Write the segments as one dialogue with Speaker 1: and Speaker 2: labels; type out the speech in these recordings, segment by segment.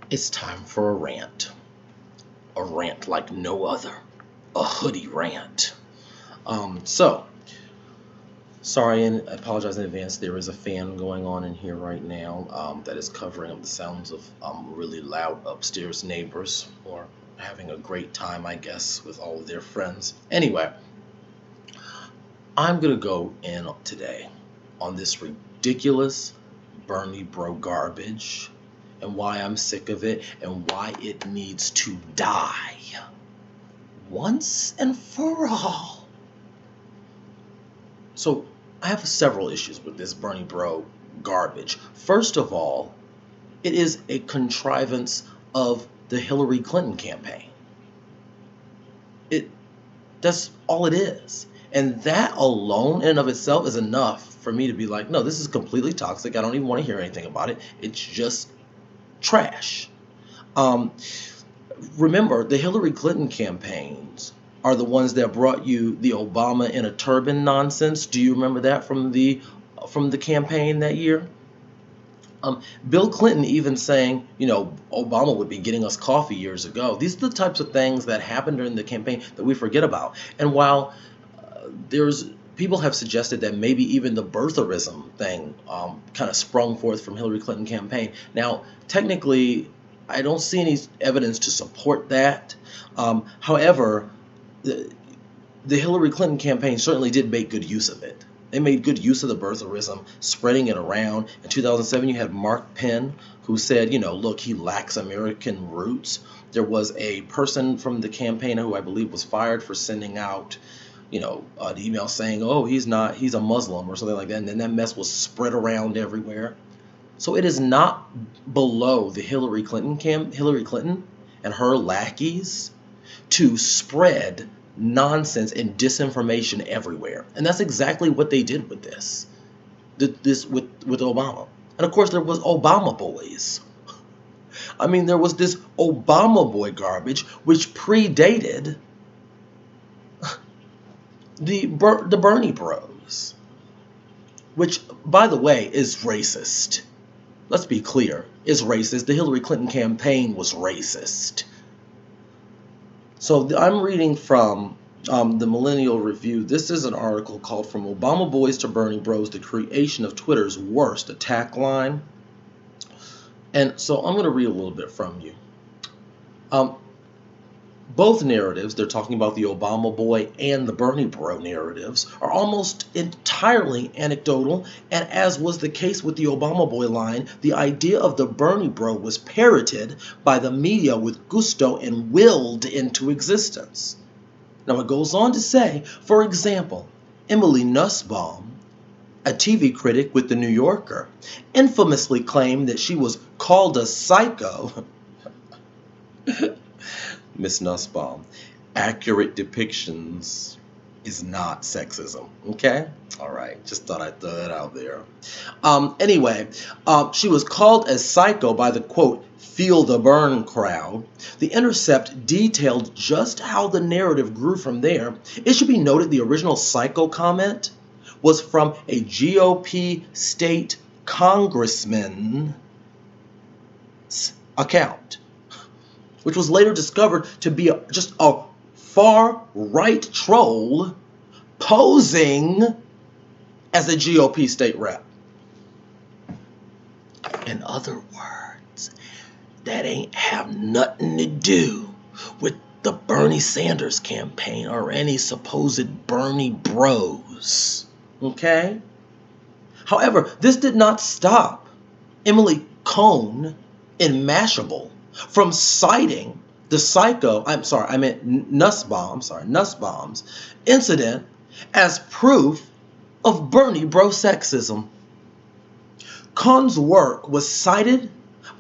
Speaker 1: It's time for a rant like no other, a hoodie rant. So sorry and I apologize in advance. There is a fan going on in here right now that is covering up the sounds of really loud upstairs neighbors who are having a great time, I guess, with all of their friends. Anyway, I'm gonna go in today on this ridiculous Bernie bro garbage and why I'm sick of it and why it needs to die once and for all. So I have several issues with this Bernie bro garbage. First of all, it is a contrivance of the Hillary Clinton campaign. That's all it is. And that alone in and of itself is enough for me to be like, no, this is completely toxic. I don't even want to hear anything about it. It's just trash. Um, Remember, the Hillary Clinton campaigns are the ones that brought you the Obama in a turban nonsense. Do you remember that from the campaign that year? Bill Clinton even saying, Obama would be getting us coffee years ago. These are the types of things that happened during the campaign that we forget about. And while there's people have suggested that maybe even the birtherism thing kind of sprung forth from Hillary Clinton campaign. Now, technically, I don't see any evidence to support that. However, the Hillary Clinton campaign certainly did make good use of it. They made good use of the birtherism, spreading it around. In 2007, you had Mark Penn, who said, look, he lacks American roots. There was a person from the campaign who I believe was fired for sending out, an email saying, oh, he's a Muslim or something like that. And then that mess was spread around everywhere. So it is not below the Hillary Clinton and her lackeys to spread nonsense and disinformation everywhere. And that's exactly what they did with this with Obama. And of course there was Obama boys. I mean, there was this Obama boy garbage which predated the Bernie bros, which, by the way, is racist. Let's be clear, is racist. The Hillary Clinton campaign was racist. So I'm reading from the Millennial Review. This is an article called From Obama Boys to Bernie Bros, the Creation of Twitter's Worst Attack Line. And so I'm going to read a little bit from you. Both narratives, they're talking about the Obama boy and the Bernie bro narratives, are almost entirely anecdotal, and as was the case with the Obama boy line, the idea of the Bernie bro was parroted by the media with gusto and willed into existence. Now it goes on to say, for example, Emily Nussbaum, a TV critic with The New Yorker, infamously claimed that she was called a psycho. Miss Nussbaum, accurate depictions is not sexism, okay? All right, just thought I'd throw that out there. Anyway, she was called a psycho by the, quote, Feel the Burn crowd. The Intercept detailed just how the narrative grew from there. It should be noted the original psycho comment was from a GOP state congressman's account, which was later discovered to be just a far-right troll posing as a GOP state rep. In other words, that ain't have nothing to do with the Bernie Sanders campaign or any supposed Bernie bros, okay? However, this did not stop Emily Cohn in Mashable from citing the Nussbaum's incident as proof of Bernie bro sexism. Cohn's work was cited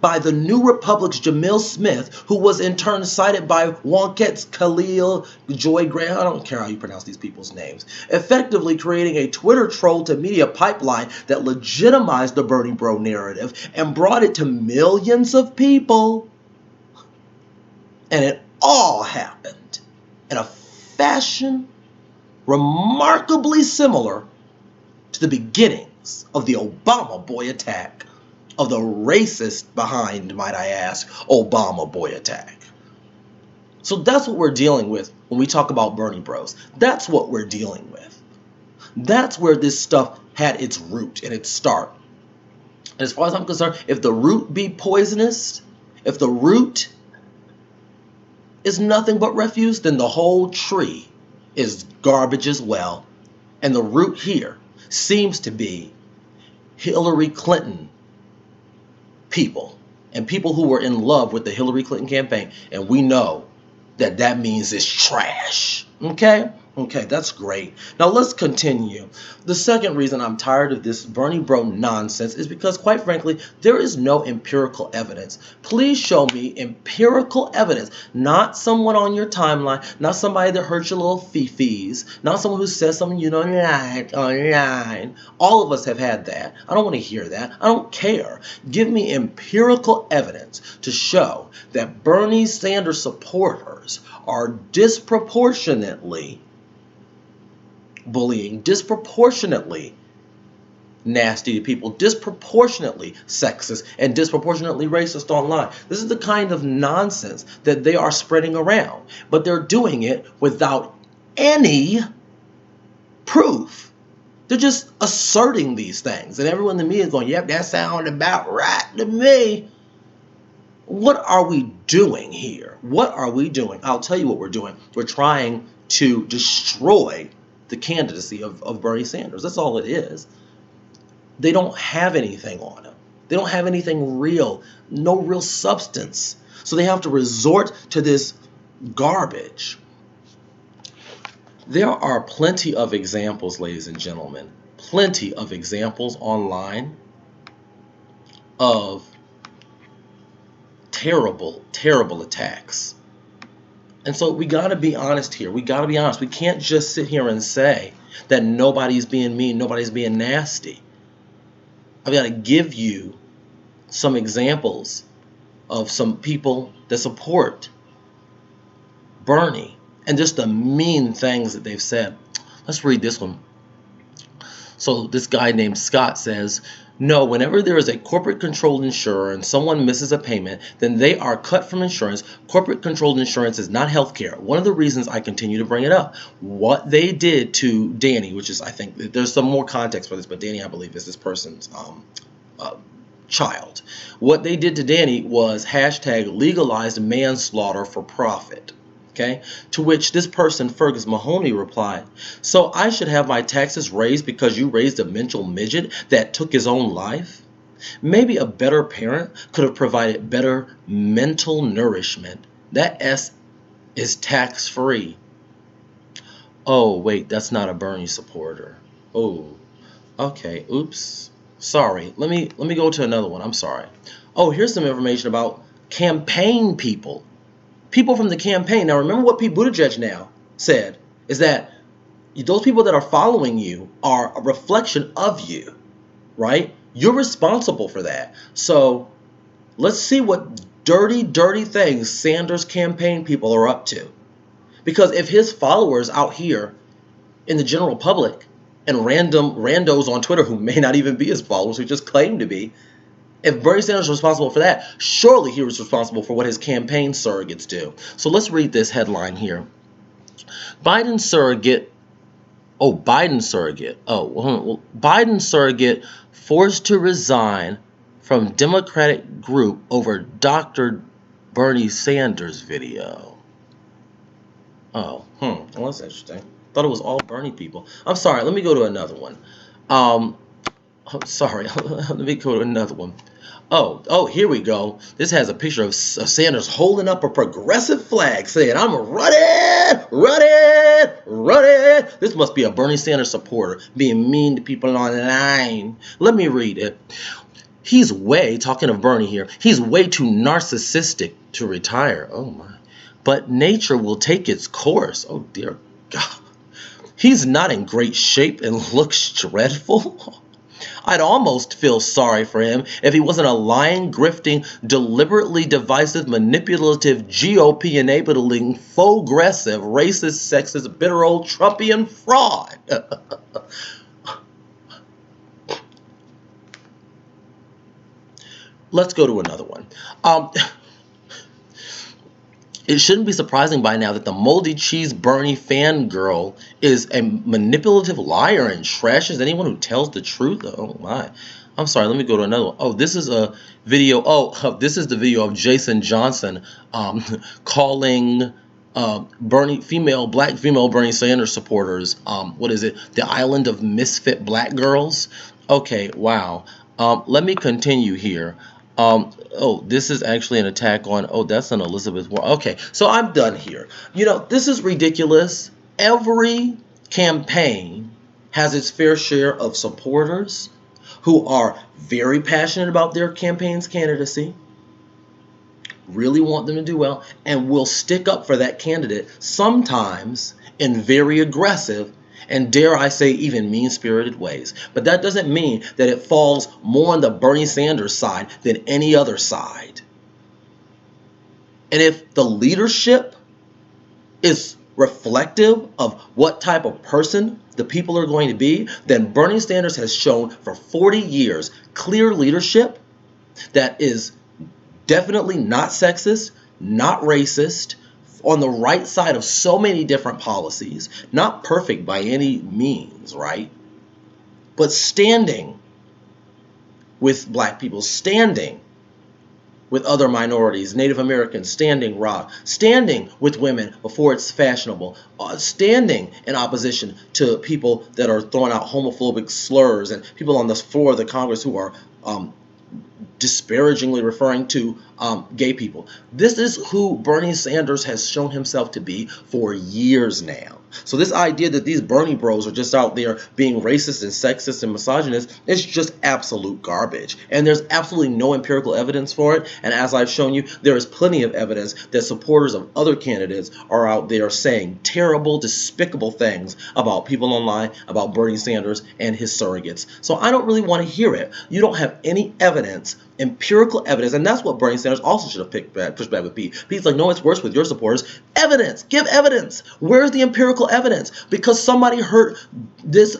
Speaker 1: by the New Republic's Jamil Smith, who was in turn cited by Wonket's Khalil Joy Graham. I don't care how you pronounce these people's names. Effectively creating a Twitter troll to media pipeline that legitimized the Bernie bro narrative and brought it to millions of people. And it all happened in a fashion remarkably similar to the beginnings of the Obama boy attack of the racist behind, might I ask, Obama boy attack. So that's what we're dealing with when we talk about Bernie Bros. That's what we're dealing with. That's where this stuff had its root and its start. And as far as I'm concerned, if the root be poisonous, if the root is nothing but refuse, then the whole tree is garbage as well. And the root here seems to be Hillary Clinton people and people who were in love with the Hillary Clinton campaign. And we know that that means it's trash. Okay? Okay, that's great. Now let's continue. The second reason I'm tired of this Bernie Bro nonsense is because, quite frankly, there is no empirical evidence. Please show me empirical evidence, not someone on your timeline, not somebody that hurts your little fifis, not someone who says something you don't like online. All of us have had that. I don't want to hear that. I don't care. Give me empirical evidence to show that Bernie Sanders supporters are disproportionately bullying, disproportionately nasty to people, disproportionately sexist, and disproportionately racist online. This is the kind of nonsense that they are spreading around, but they're doing it without any proof. They're just asserting these things, and everyone in the media is going, yep, that sounds about right to me. What are we doing here? What are we doing? I'll tell you what we're doing. We're trying to destroy the candidacy of Bernie Sanders. That's all it is. They don't have anything on him. They don't have anything real, no real substance. So they have to resort to this garbage. There are plenty of examples, ladies and gentlemen, plenty of examples online of terrible, terrible attacks. And so we got to be honest here. We got to be honest. We can't just sit here and say that nobody's being mean, nobody's being nasty. I've got to give you some examples of some people that support Bernie and just the mean things that they've said. Let's read this one. So this guy named Scott says, no, whenever there is a corporate-controlled insurer and someone misses a payment, then they are cut from insurance. Corporate-controlled insurance is not healthcare. One of the reasons I continue to bring it up, what they did to Danny, which is, I think, there's some more context for this, but Danny, I believe, is this person's child. What they did to Danny was hashtag legalized manslaughter for profit. Okay, to which this person, Fergus Mahoney, replied, so I should have my taxes raised because you raised a mental midget that took his own life? Maybe a better parent could have provided better mental nourishment. That S is tax-free. Oh, wait, that's not a Bernie supporter. Oh, okay, oops. Sorry, let me go to another one. I'm sorry. Oh, here's some information about campaign people. People from the campaign. Now, remember what Pete Buttigieg now said, is that those people that are following you are a reflection of you, right? You're responsible for that. So let's see what dirty, dirty things Sanders campaign people are up to. Because if his followers out here in the general public and random randos on Twitter who may not even be his followers, who just claim to be, if Bernie Sanders was responsible for that, surely he was responsible for what his campaign surrogates do. So let's read this headline here. Biden surrogate forced to resign from Democratic group over Dr. Bernie Sanders video. Oh, well, that's interesting. Thought it was all Bernie people. I'm sorry, let me go to another one. Sorry, let me go to another one. Oh, here we go. This has a picture of Sanders holding up a progressive flag saying, I'm running, running, running. This must be a Bernie Sanders supporter being mean to people online. Let me read it. Talking of Bernie here, he's way too narcissistic to retire. Oh my. But nature will take its course. Oh dear God. He's not in great shape and looks dreadful. I'd almost feel sorry for him if he wasn't a lying, grifting, deliberately divisive, manipulative, GOP-enabling, faux-aggressive, racist, sexist, bitter old Trumpian fraud. let's go to another one. Um, It shouldn't be surprising by now that the moldy cheese Bernie fangirl is a manipulative liar and trashes anyone who tells the truth. Oh my. I'm sorry, let me go to another one. Oh, this is a video. Oh, this is the video of Jason Johnson calling black female Bernie Sanders supporters, what is it? The island of misfit black girls. Okay, wow. Let me continue here. Oh, this is actually an attack on, oh, that's an Elizabeth Warren. Okay, so I'm done here. This is ridiculous. Every campaign has its fair share of supporters who are very passionate about their campaign's candidacy, really want them to do well, and will stick up for that candidate, sometimes in very aggressive and, dare I say, even mean-spirited ways. But that doesn't mean that it falls more on the Bernie Sanders side than any other side. And if the leadership is reflective of what type of person the people are going to be, then Bernie Sanders has shown for 40 years clear leadership that is definitely not sexist, not racist, on the right side of so many different policies, not perfect by any means, right? But standing with black people, standing with other minorities, Native Americans, standing with women before it's fashionable, standing in opposition to people that are throwing out homophobic slurs, and people on the floor of the Congress who are disparagingly referring to gay people. This is who Bernie Sanders has shown himself to be for years now. So this idea that these Bernie bros are just out there being racist and sexist and misogynist is just absolute garbage. And there's absolutely no empirical evidence for it. And as I've shown you, there is plenty of evidence that supporters of other candidates are out there saying terrible, despicable things about people online, about Bernie Sanders and his surrogates. So I don't really want to hear it. You don't have any evidence, empirical evidence, and that's what Bernie Sanders also should have pushed back with Pete. Pete's like, no, it's worse with your supporters. Evidence, give evidence. Where's the empirical evidence? Because somebody heard this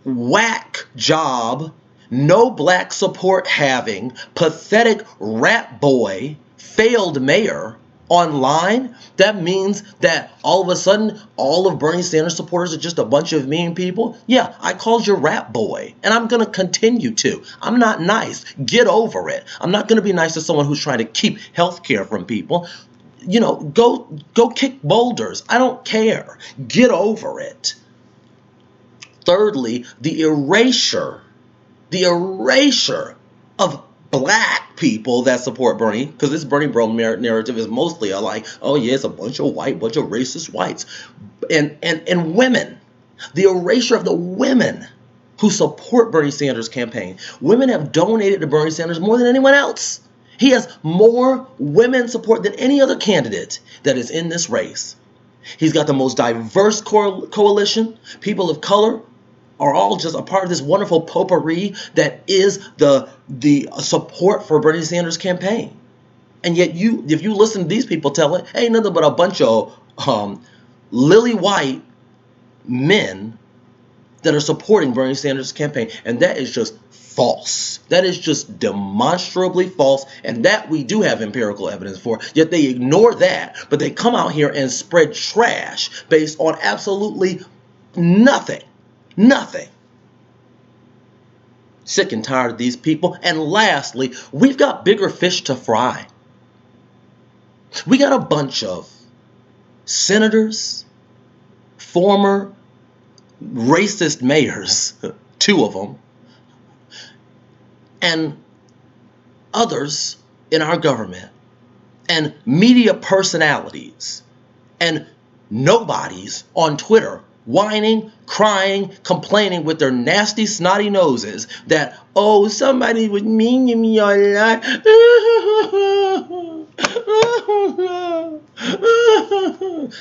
Speaker 1: whack job, no black support having, pathetic rat boy, failed mayor online. That means that all of a sudden all of Bernie Sanders supporters are just a bunch of mean people. Yeah, I called you rat boy, and I'm going to continue to. I'm not nice. Get over it. I'm not going to be nice to someone who's trying to keep health care from people. Go kick boulders. I don't care. Get over it. Thirdly, the erasure of black people that support Bernie, because this Bernie bro narrative is mostly like, oh yeah, it's a bunch of racist whites, and women. The erasure of the women who support Bernie Sanders' campaign. Women have donated to Bernie Sanders more than anyone else. He has more women support than any other candidate that is in this race. He's got the most diverse coalition. People of color are all just a part of this wonderful potpourri that is the support for Bernie Sanders' campaign. And yet if you listen to these people tell it, ain't nothing but a bunch of lily white men that are supporting Bernie Sanders' campaign. And that is just false. That is just demonstrably false, and that we do have empirical evidence for, yet they ignore that, but they come out here and spread trash based on absolutely nothing. Nothing. Sick and tired of these people. And lastly, we've got bigger fish to fry. We got a bunch of senators, former racist mayors, 2 of them, and others in our government, and media personalities, and nobodies on Twitter whining, crying, complaining with their nasty, snotty noses that, oh, somebody was mean to me all night.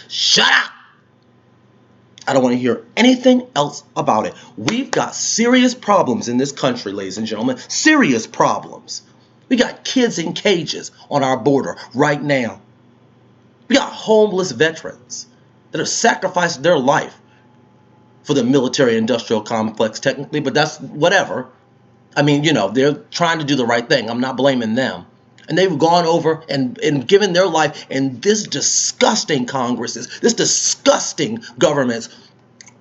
Speaker 1: Shut up! I don't want to hear anything else about it. We've got serious problems in this country, ladies and gentlemen. Serious problems. We got kids in cages on our border right now. We got homeless veterans that have sacrificed their life for the military-industrial complex, technically, but that's whatever. I mean, they're trying to do the right thing. I'm not blaming them. And they've gone over and given their life in this disgusting Congresses, this disgusting governments,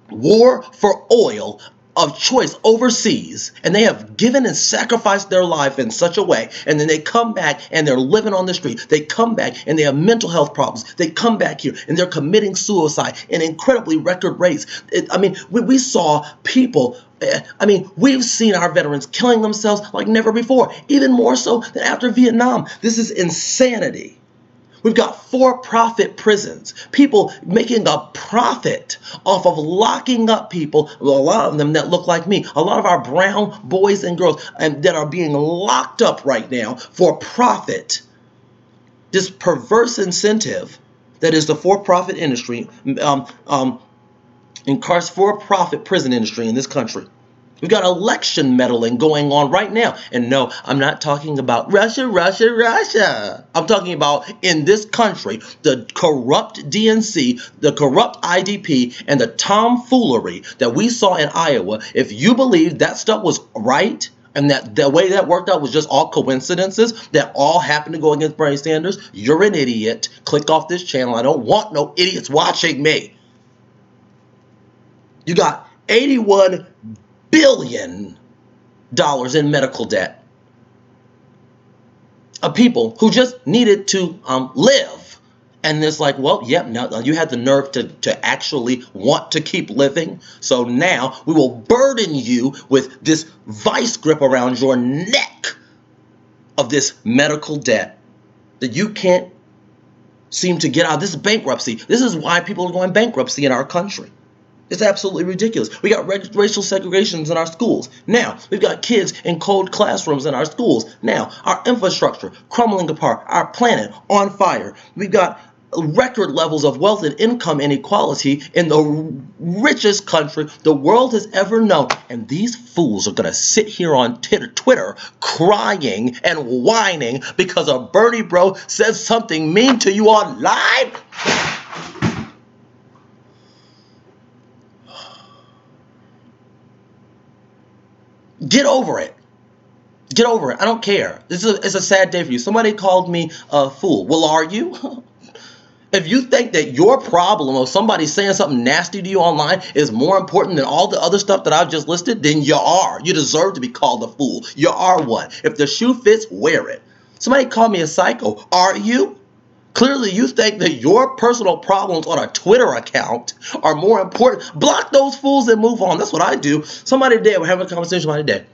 Speaker 1: war for oil of choice overseas, and they have given and sacrificed their life in such a way, and then they come back and they're living on the street. They come back and they have mental health problems. They come back here and they're committing suicide in incredibly record rates. We saw people. We've seen our veterans killing themselves like never before, even more so than after Vietnam. This is insanity. We've got for-profit prisons, people making a profit off of locking up people, a lot of them that look like me, a lot of our brown boys and girls that are being locked up right now for profit. This perverse incentive that is the for-profit industry, for-profit prison industry in this country. We've got election meddling going on right now. And no, I'm not talking about Russia. I'm talking about in this country, the corrupt DNC, the corrupt IDP, and the tomfoolery that we saw in Iowa. If you believe that stuff was right, and that the way that worked out was just all coincidences that all happened to go against Bernie Sanders, you're an idiot. Click off this channel. I don't want no idiots watching me. You got $81 billion in medical debt of people who just needed to live. And it's like, well, yeah, now you had the nerve to actually want to keep living. So now we will burden you with this vice grip around your neck of this medical debt that you can't seem to get out. This is bankruptcy. This is why people are going bankruptcy in our country. It's absolutely ridiculous. We got racial segregations in our schools. Now, we've got kids in cold classrooms in our schools. Now, our infrastructure crumbling apart, our planet on fire. We've got record levels of wealth and income inequality in the richest country the world has ever known. And these fools are going to sit here on Twitter crying and whining because a Bernie bro says something mean to you on live. Get over it. Get over it. I don't care. It's a sad day for you. Somebody called me a fool. Well, are you? If you think that your problem of somebody saying something nasty to you online is more important than all the other stuff that I've just listed, then you are. You deserve to be called a fool. You are one. If the shoe fits, wear it. Somebody called me a psycho. Are you? Clearly, you think that your personal problems on a Twitter account are more important. Block those fools and move on. That's what I do. Somebody today, we're having a conversation about today.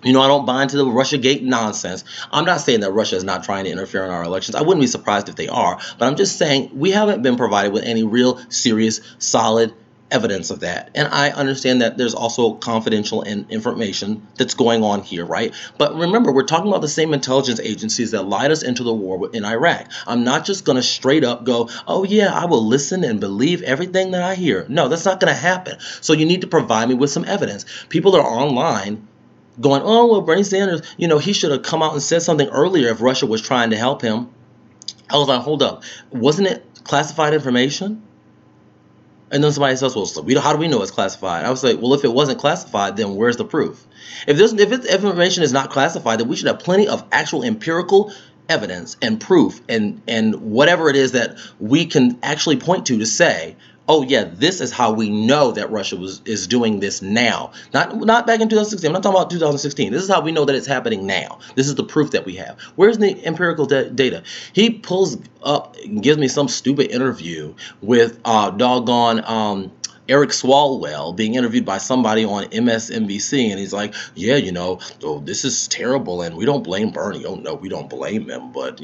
Speaker 1: I don't buy into the Russiagate nonsense. I'm not saying that Russia is not trying to interfere in our elections. I wouldn't be surprised if they are. But I'm just saying we haven't been provided with any real, serious, solid evidence of that. And I understand that there's also confidential information that's going on here, right? But remember, we're talking about the same intelligence agencies that lied us into the war in Iraq. I'm not just going to straight up go, oh yeah, I will listen and believe everything that I hear. No, that's not going to happen. So you need to provide me with some evidence. People are online going, oh, well, Bernie Sanders, he should have come out and said something earlier if Russia was trying to help him. I was like, hold up. Wasn't it classified information? And then somebody says, well, how do we know it's classified? I was like, well, if it wasn't classified, then where's the proof? If information is not classified, then we should have plenty of actual empirical evidence and proof and whatever it is that we can actually point to say, oh yeah, this is how we know that Russia is doing this now. Not back in 2016. I'm not talking about 2016. This is how we know that it's happening now. This is the proof that we have. Where's the empirical data? He pulls up and gives me some stupid interview with Eric Swalwell being interviewed by somebody on MSNBC, and he's like, yeah, this is terrible, and we don't blame Bernie. Oh no, we don't blame him, but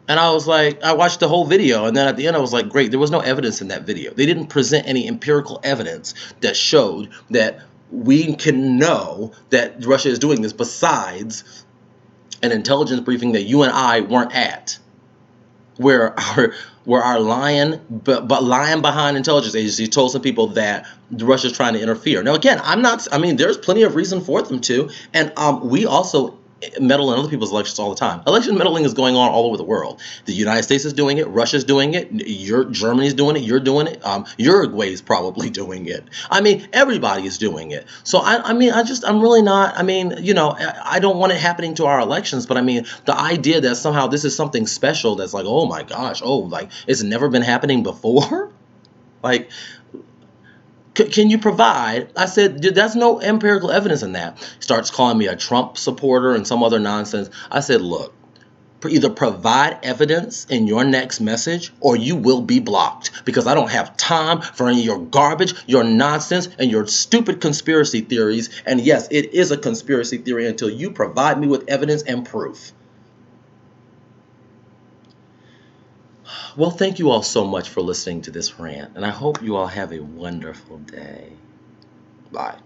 Speaker 1: And I was like, I watched the whole video, and then at the end I was like, great, there was no evidence in that video. They didn't present any empirical evidence that showed that we can know that Russia is doing this besides an intelligence briefing that you and I weren't at, where our lying behind intelligence agencies told some people that Russia's trying to interfere. Now again, there's plenty of reason for them to, and we also meddle in other people's elections all the time. Election meddling is going on all over the world. The United States is doing it. Russia's doing it. Germany's doing it. You're doing it. Uruguay's probably doing it. I mean, everybody is doing it. So I'm really not. I mean, I don't want it happening to our elections, but I mean, the idea that somehow this is something special that's like, oh my gosh, oh, like it's never been happening before. Like, can you provide? I said, there's no empirical evidence in that. He starts calling me a Trump supporter and some other nonsense. I said, look, either provide evidence in your next message or you will be blocked, because I don't have time for any of your garbage, your nonsense, and your stupid conspiracy theories. And yes, it is a conspiracy theory until you provide me with evidence and proof. Well, thank you all so much for listening to this rant, and I hope you all have a wonderful day. Bye.